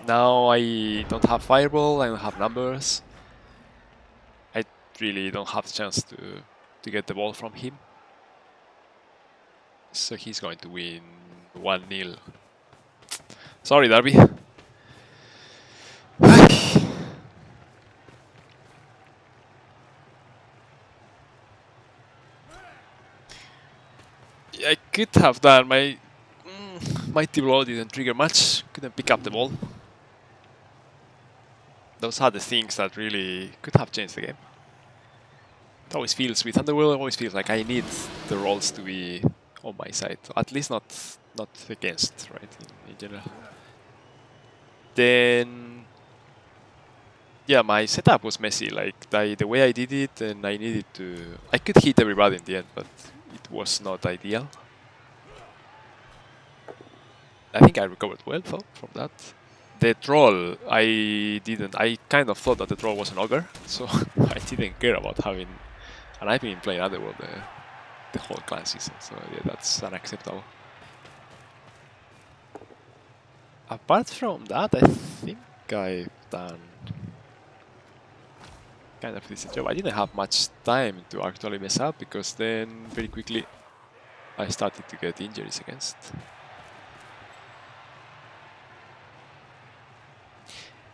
Now I don't have fireball, I don't have numbers. I really don't have the chance to get the ball from him. So he's going to win 1-0. Sorry, Darby. I could have done my mighty blow didn't trigger much, couldn't pick up the ball. Those are the things that really could have changed the game. It always feels with Underworld, it always feels like I need the rolls to be on my side, at least not against, right? In general. Then, yeah, my setup was messy. Like the way I did it, and I needed to. I could hit everybody in the end, but it was not ideal. I think I recovered well though from that. The troll, I didn't. I kind of thought that the troll was an ogre, so I didn't care about having. And I've been playing Underworld the whole clan season, so yeah, that's unacceptable. Apart from that, I think I've done kind of a decent job. I didn't have much time to actually mess up because then very quickly I started to get injuries against.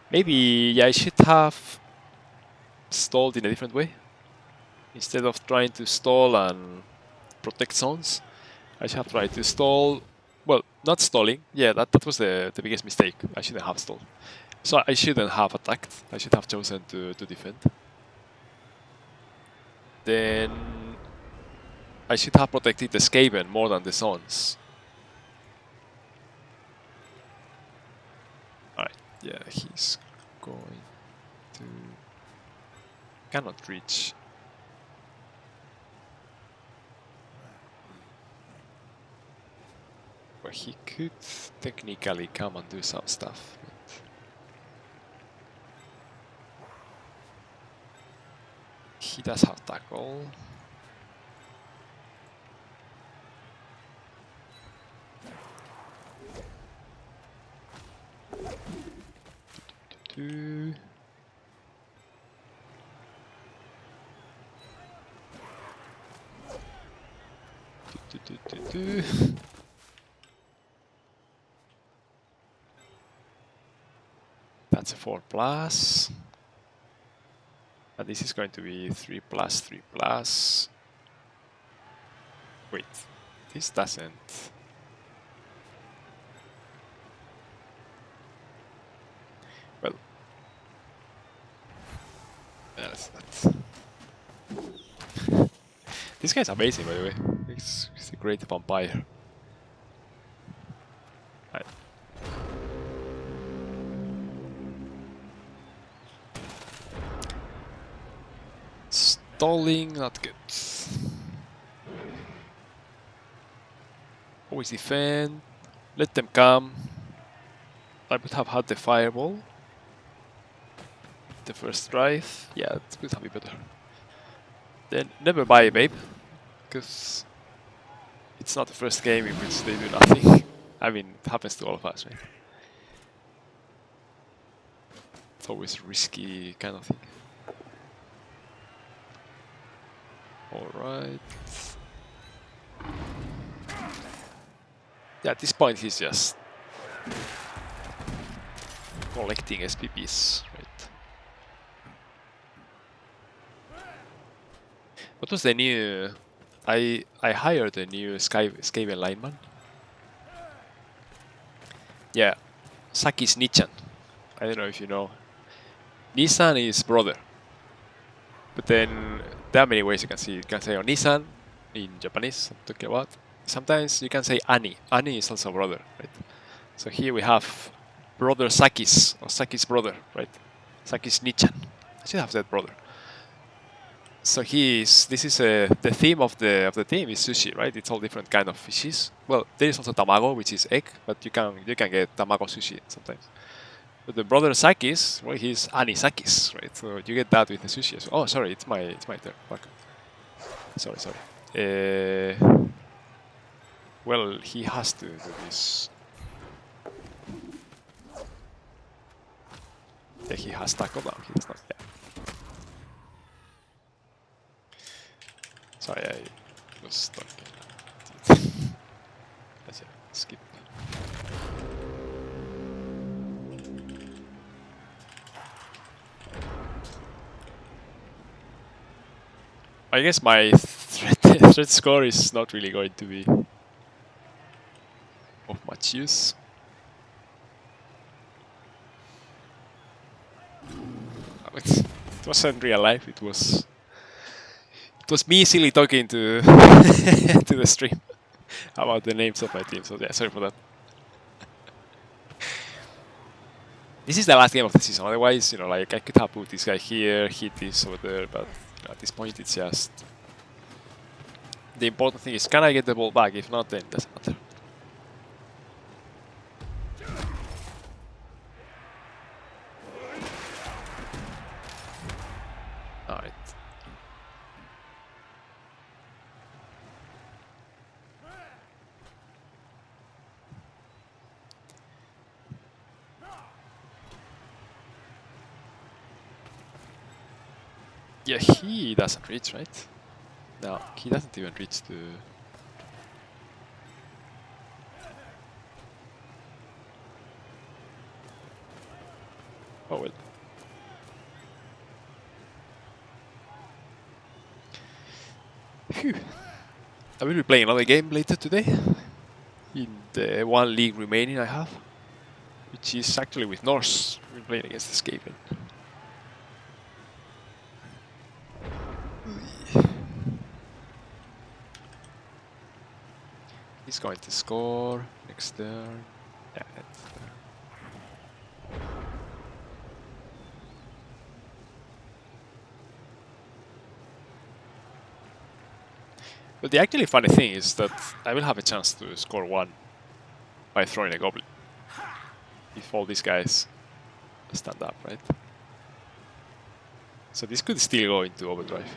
Maybe yeah, I should have stalled in a different way. Instead of trying to stall and protect zones, I should have tried to stall. Well, not stalling. Yeah, that was the biggest mistake. I shouldn't have stalled. So I shouldn't have attacked. I should have chosen to defend. Then I should have protected the Skaven more than the zones. Alright, yeah, he's going to... Cannot reach. But he could technically come and do some stuff. He does have tackle. That's a 4+. And this is going to be 3+3+. Wait, this doesn't. Well, that's that. This guy's amazing, by the way. He's a great vampire. Right. Stalling, not good. Always defend. Let them come. I would have had the fireball. The first drive. Yeah, it would have been better. Then never buy, babe, because it's not the first game in which they do nothing. I mean, it happens to all of us, right? It's always risky kind of thing. Alright. Yeah, at this point he's just collecting SPPs, right? What was the new... I hired a new Skaven lineman. Yeah, Saki's Nichan. I don't know if you know. Nissan is brother. But then there are many ways you can see. You can say Onisan in Japanese, I'm talking about. Sometimes you can say Ani. Ani is also brother, right? So here we have brother Sakis, or Saki's brother, right? Saki's Nichan. I should have said brother. So this is the theme of the team is sushi, right? It's all different kind of fishes. Well, there is also tamago, which is egg, but you can get tamago sushi sometimes. But the brother Sakis, well, he's Anisakis, right? So you get that with the sushi as well. Oh, sorry, it's my turn. Fuck. Sorry. Well, he has to do this. Yeah, he has tackle now. He does not. Yeah. Sorry, I was talking. That's it. Skip. I guess my threat score is not really going to be of much use. It wasn't real life. It was me silly talking to to the stream about the names of my team. So yeah, sorry for that. This is the last game of the season. Otherwise, you know, like I could have put this guy here, hit this over there, but you know, at this point, it's just the important thing is, can I get the ball back? If not, then it doesn't matter. All right. Yeah, he doesn't reach, right? No, he doesn't even reach the... Oh well. Phew. I will be playing another game later today. In the one league remaining I have. Which is actually with Norse. We're playing against the Skaven. He's going to score next turn. Yeah, that's But the actually funny thing is that I will have a chance to score one by throwing a goblin. If all these guys stand up, right? So this could still go into overdrive,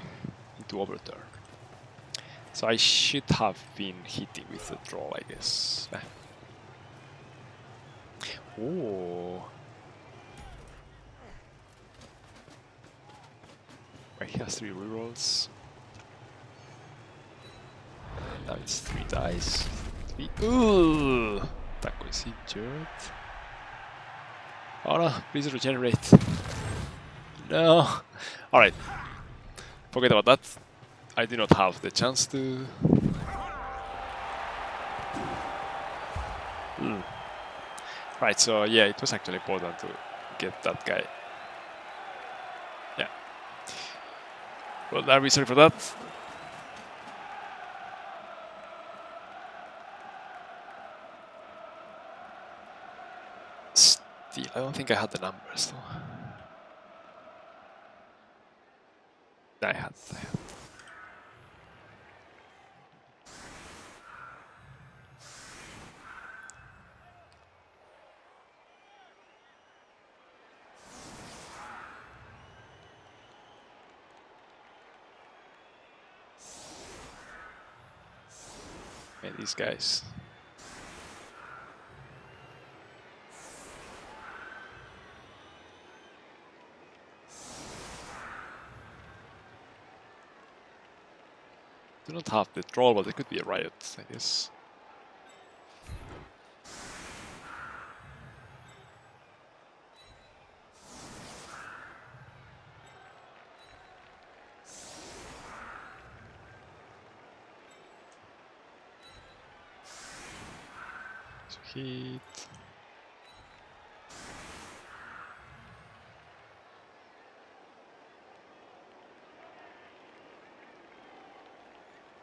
into overturn. So I should have been hitting with the draw, I guess. Oh. Right, he has 3 rerolls. Now it's 3 dice. 3. Ooh! Taco is injured. Oh no, please regenerate. No! Alright. Forget about that. I do not have the chance to... Right, so yeah, it was actually important to get that guy. Yeah. Well, I'm sorry for that. Still, I don't think I had the numbers though. I had. Man, these guys. Do not have the troll, but it could be a riot, I guess. So heat.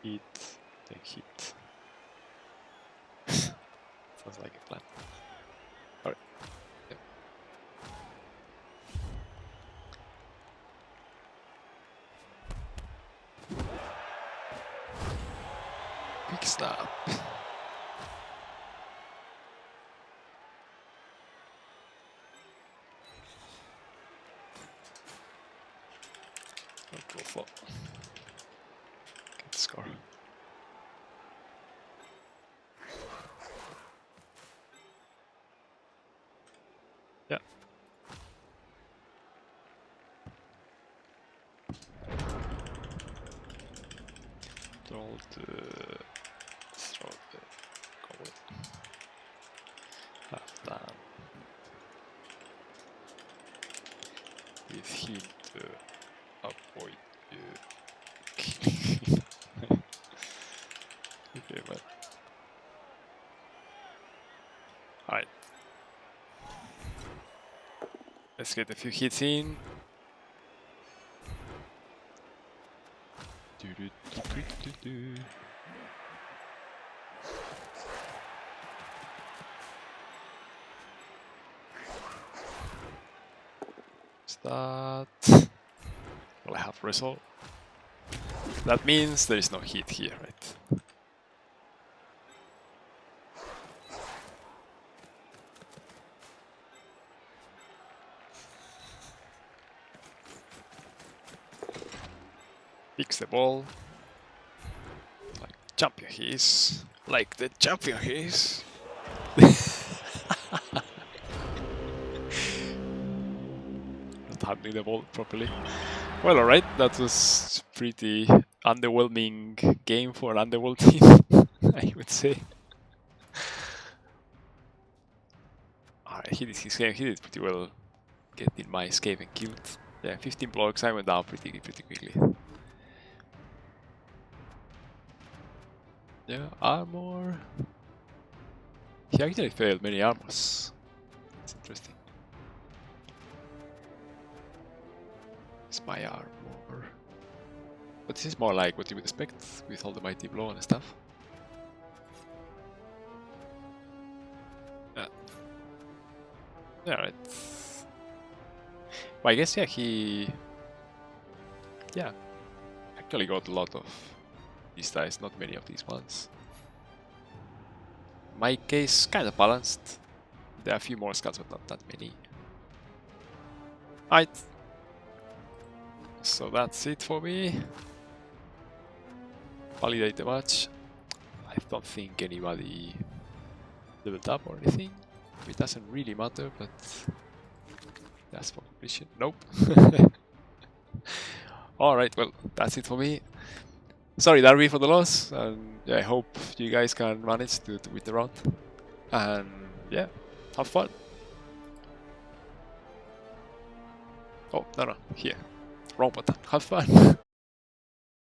Heat, take heat. Sounds like a plan. Alright. Yep. Quick snap. Go for get the score. Yeah. Throw the goal. Half down. With heat avoid okay, but alright. Let's get a few hits in. Start. Well, I have result. That means there is no heat here, right? Fix the ball. Like champion he is. Like the champion he is. Not handling the ball properly. Well, alright, that was pretty underwhelming game for an underworld team, I would say. Alright, he did his game, he did pretty well getting my escape and killed. Yeah, 15 blocks, I went down pretty quickly. Yeah, armor. He actually failed many armors. That's interesting. It's my armor. But this is more like what you would expect with all the mighty blow and stuff. Yeah. Yeah, right. Well, I guess, yeah, he... Yeah. Actually got a lot of these dice, not many of these ones. My case, kind of balanced. There are a few more skulls, but not that many. Right. So that's it for me. Validate the match. I don't think anybody leveled up or anything. It doesn't really matter, but that's for completion. Nope. Alright, well, that's it for me. Sorry, Darby, for the loss, and yeah, I hope you guys can manage to win the round. And yeah, have fun. Oh, no, here. Wrong button. Have fun.